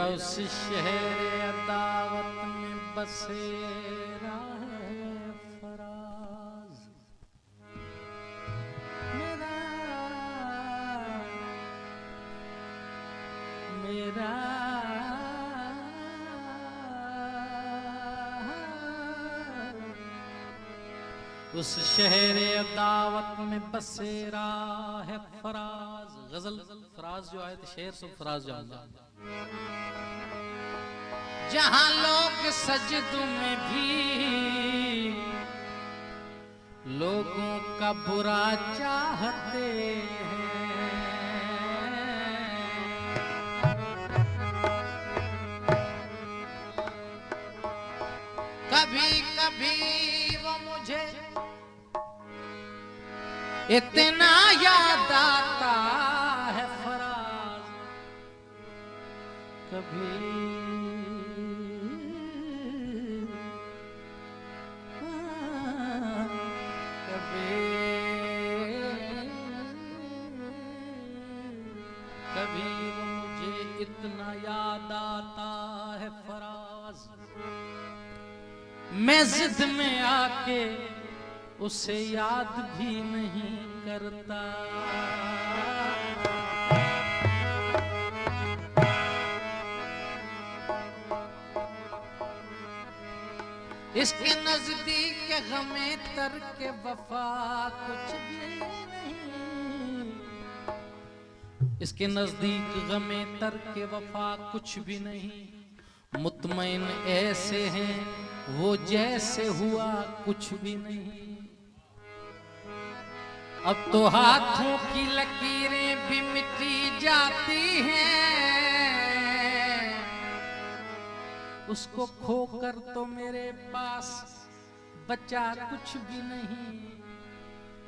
उस शहर अदावत में बसेरा है फराज। मेरा उस शहर अदावत में बसेरा है फराज। गजल फराज जो आए थे, शेर सब फराज जो आया, जहां लोग सजदों में भी लोगों का बुरा चाहते हैं। कभी कभी वो मुझे इतना याद आता है फराज, कभी कभी वो मुझे इतना याद आता है फराज। मैं जिद में आके उसे याद भी नहीं करता। इसके नजदीक गमे तरके वफा कुछ भी नहीं। इसके नजदीक गमे तरके वफा कुछ भी नहीं। मुतमईन ऐसे हैं वो जैसे हुआ कुछ भी नहीं। अब तो हाथों की लकीरें भी मिटी जाती हैं। उसको खोकर तो मेरे पास बचा कुछ भी नहीं।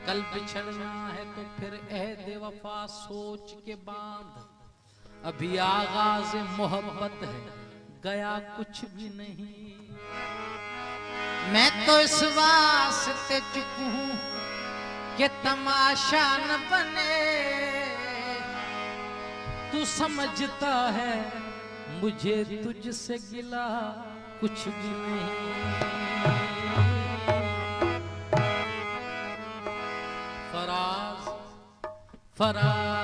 कल बिछड़ना है तो फिर अहद वफा सोच के बांध। अभी आगाज मोहब्बत है, गया कुछ भी नहीं। मैं तो इस वास्ते चुप हूं कि तमाशा न बने। तू समझता है मुझे तुझसे गिला कुछ भी नहीं। फराज फराज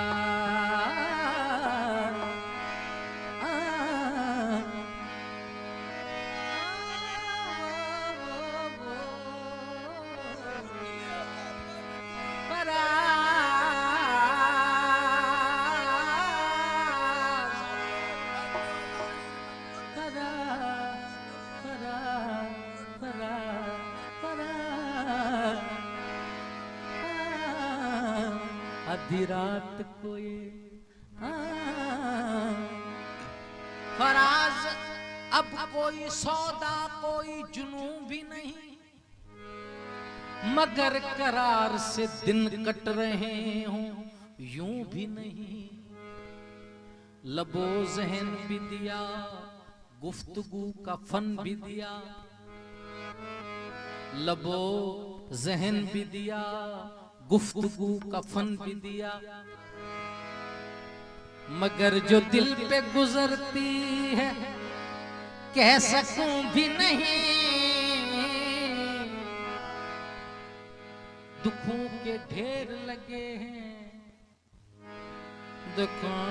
आधी रात को ये फराज अब कोई सौदा कोई जुनूं भी नहीं। मगर करार से दिन कट रहे हों यूं भी नहीं। लबो ज़हन भी दिया, गुफ्तगू का फन भी दिया। लबो ज़हन भी दिया, गुफ्तगू का फन भी दिया। मगर जो दिल पे गुजरती है कह सकूं भी नहीं। दुखों के ढेर लगे हैं, दुखों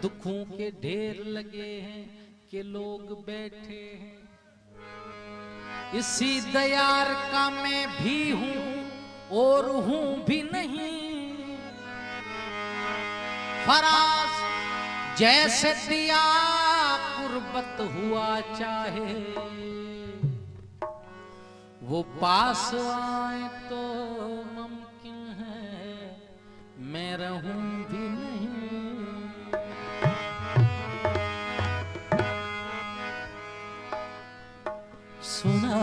दुखों के ढेर लगे हैं कि लोग बैठे हैं। इसी दयार का मैं भी हूं और हूं भी नहीं। फराज जैसे दिया कुर्बत हुआ चाहे वो पास आए तो मुमकिन है मैं रहूं भी नहीं। सुना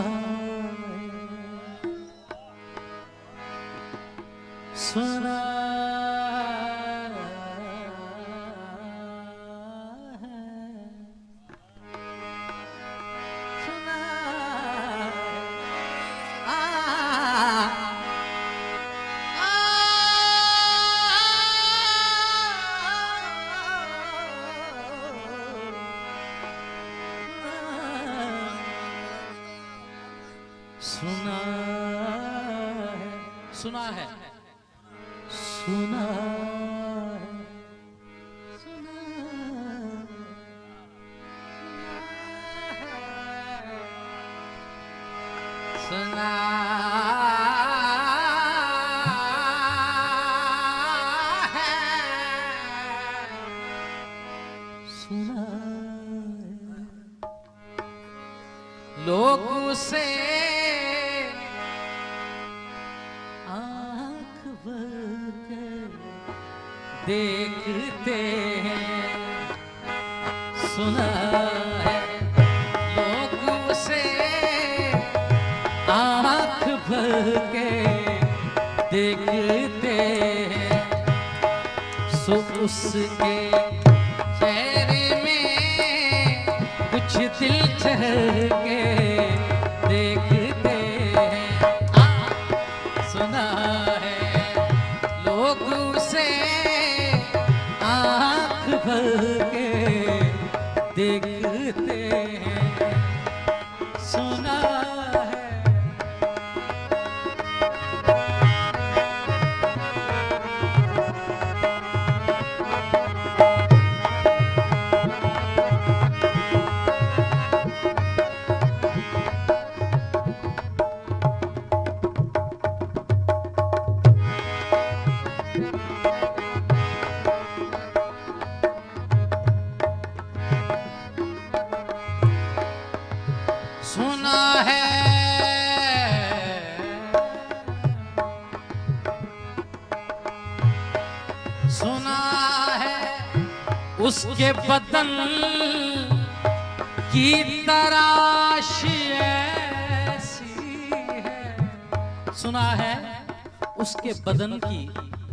सुना सुना है, सुना है, सुना सुना है, सुना लोग उसे देखते हैं, सुना है लोग उसे आँख भर के देखते हैं। सो उसके चेहरे में कुछ दिल ठहर के देखते हैं। सुना है लोग उसे आँख भर के देखते हैं, सुना है। सुना है सुना है उसके बदन की तराश ऐसी है। सुना है उसके बदन की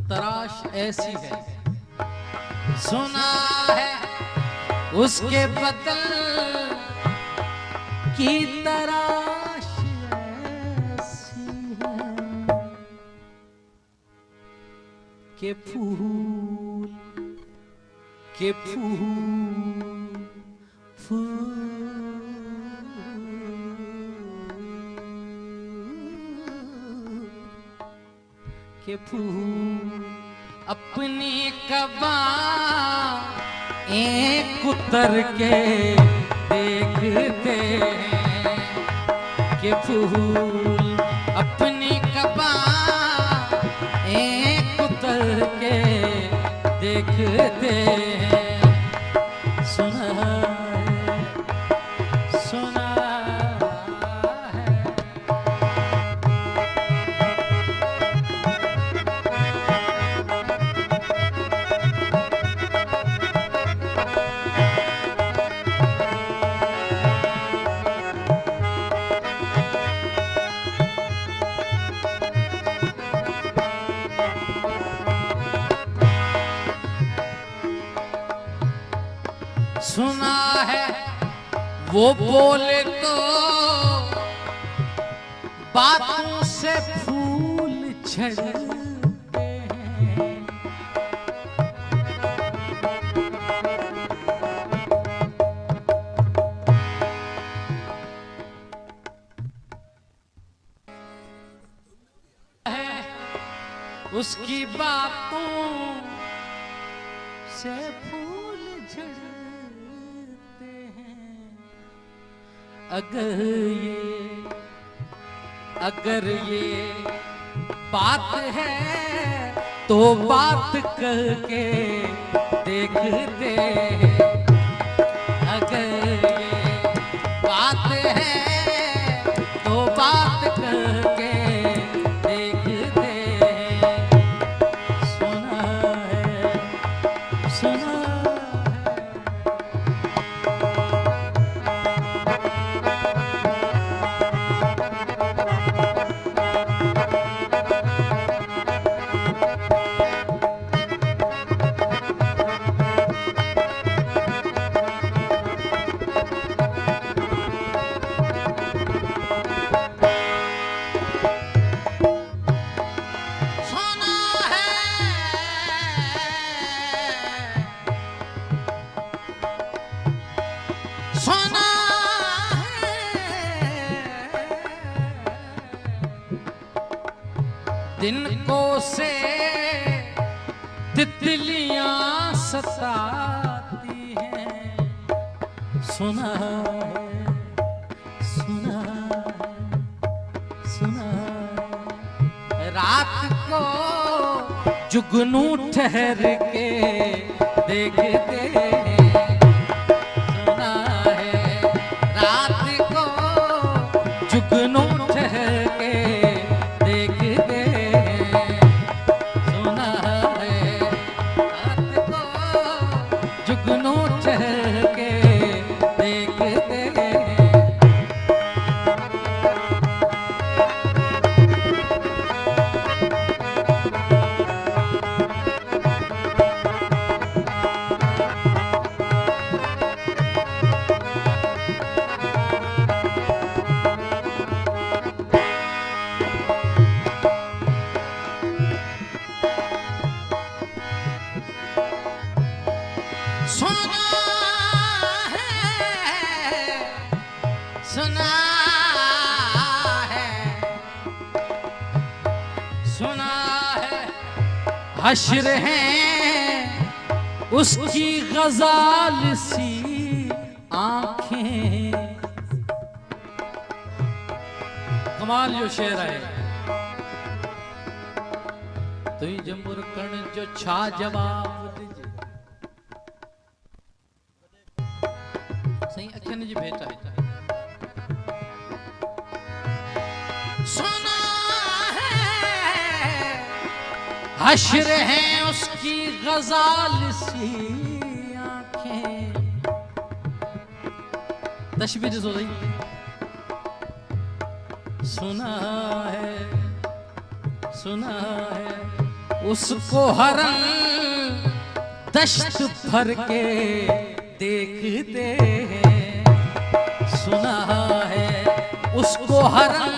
तराश ऐसी है। सुना है उसके बदन की तराश ऐसी है के फूल के फूल के फूल अपनी कबां एक उतर के देखते हैं, के फूल अपनी कबां एक उतर के देखते हैं। सुना है, सुना है। सुना है वो बोले तो बातों से फूल झड़ते हैं, उसकी बातों से फूल झड़ते हैं। अगर ये बात है तो बात करके देखते हैं। अगर ये बात है तो बात करके देखते हैं। सुना जिनको से तितलियां सताती हैं, सुना है, सुना सुना रात को जुगनू ठहर के देखते हैं, सुना है रात को जुगनू ठहर के देखते हैं, सुना है रात को जुगनू ठहर के देखते हैं। सुना है हश्र हैं उसकी गजाल सी आंखें। कमाल जो शेर है, तुई जमुर कण जो छा जवाब दीजिए सही अखियन जी भेटा है। सुना हश्र हैं उसकी गजाल सी आंखें। तशबीह जो रही सुना है उसको हरम दश्त भर के देखते हैं, सुना है उसको हरम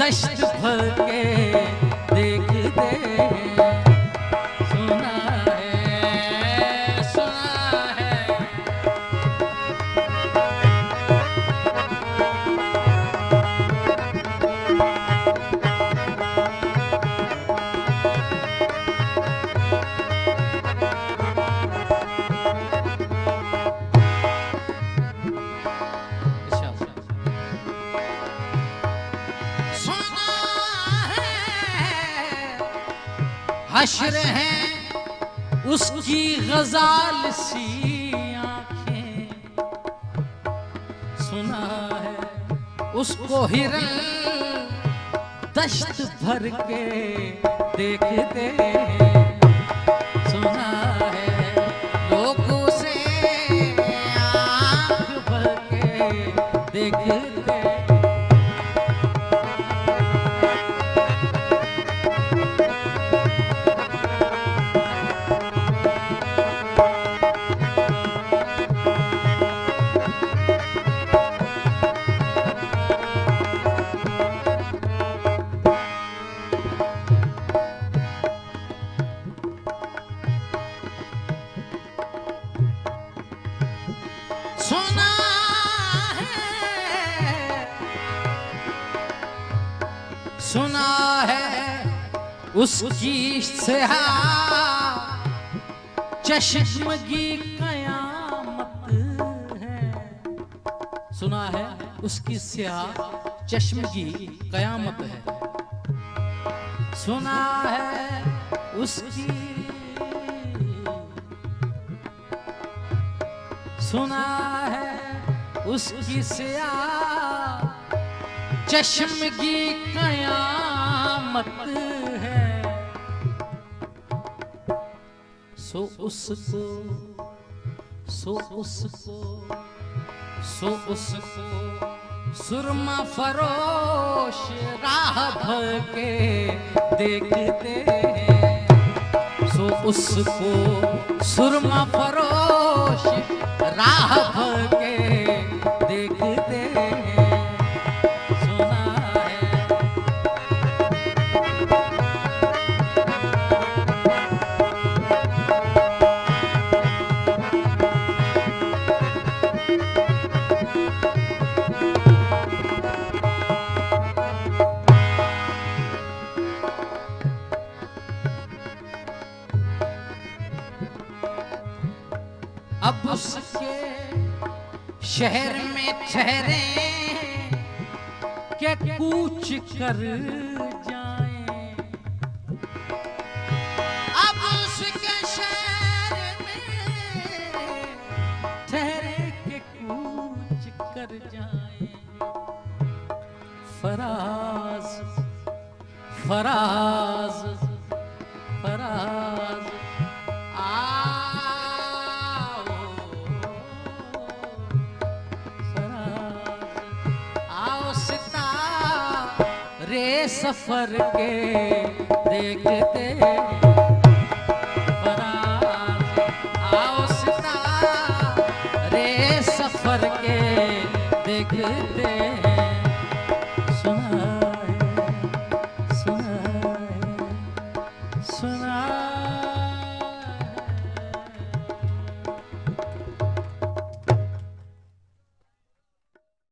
दश्त भर के देखते हैं, सुना है, सुना है। हश्र हैं उसकी गजाल सी आंखें, सुना है उसको हिरन दश्त भर के देखते हैं, सुना है लोग उसे आंख भर के देखते हैं। सुना है उसकी स्याह चश्मगी कयामत है, सुना है उसकी स्याह चश्मगी कयामत है, सुना है उसकी, सुना है उसकी स्याह चश्मगी कयामत है, सो उसको सुरमा फरोश राह भर के देखते हैं, सो उसको सुरमा फरोश राह भर के देखते हैं, सुना है। शहर में ठहरे के कूच कर जाएं। अब उसके शहर में ठहरे के कूच कर जाएं। फराज फराज फराज आओ फराज आओ सितारे सफर के देखते। फराज आओ सितारे सफर के देखते।